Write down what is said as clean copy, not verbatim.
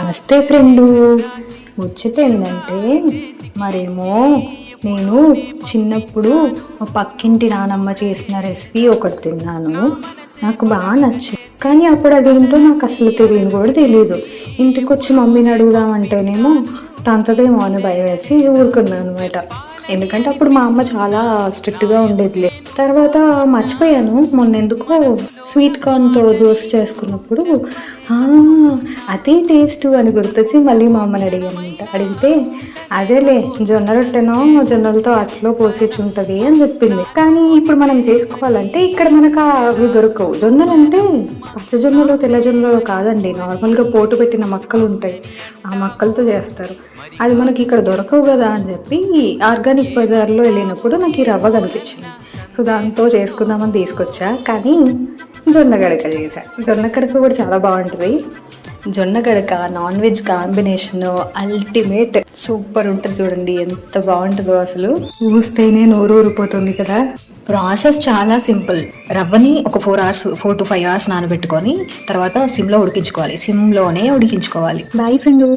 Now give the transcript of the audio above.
నమస్తే ఫ్రెండు. ముచ్చట ఏంటంటే మరేమో నేను చిన్నప్పుడు మా పక్కింటి నానమ్మ చేసిన రెసిపీ ఒకటి తిన్నాను. నాకు బాగా నచ్చింది, కానీ అప్పుడు అది ఏంటో నాకు అసలు తెలియని కూడా తెలియదు. ఇంటికి వచ్చి మమ్మీని అడుగుదామంటేనేమో తంతదేమో అని భయం వేసి ఊరుకున్నాను అనమాట. ఎందుకంటే అప్పుడు మా అమ్మ చాలా స్ట్రిక్ట్గా ఉండేదిలే. తర్వాత మర్చిపోయాను. మొన్న ఎందుకో స్వీట్ కార్న్తో దోశ చేసుకున్నప్పుడు అదే టేస్ట్ అని గుర్తొచ్చి మళ్ళీ మా అమ్మని అడిగితే అదేలే జొన్న రొట్టెనో జొన్నలతో అట్లో పోసేసి ఉంటుంది అని చెప్పింది. కానీ ఇప్పుడు మనం చేసుకోవాలంటే ఇక్కడ మనకు అవి దొరకవు. జొన్నలు అంటే పచ్చజొన్నలు తెల్ల జొన్నలు కాదండి, నార్మల్గా పోటు పెట్టిన మక్కలు ఉంటాయి, ఆ మక్కలతో చేస్తారు. అది మనకి ఇక్కడ దొరకవు కదా అని చెప్పి ఆర్గానిక్ బజార్లో వెళ్ళినప్పుడు నాకు ఈ రవ్వ కనిపించింది. సో దాంతో చేసుకుందామని తీసుకొచ్చా, కానీ జొన్న గడక చేశా. జొన్న గడక కూడా చాలా బాగుంటుంది. జొన్న గడక non veg combination ultimate, super ఉంటుంది. చూడండి ఎంత బాగుంటుందో, అసలు చూస్తేనే నోరు ఊరిపోతుంది కదా. ప్రాసెస్ చాలా సింపుల్. రవ్వని ఒక 4 to 5 hours నానబెట్టుకొని తర్వాత సిమ్లో ఉడికించుకోవాలి. సిమ్లోనే ఉడికించుకోవాలి. Boy friend.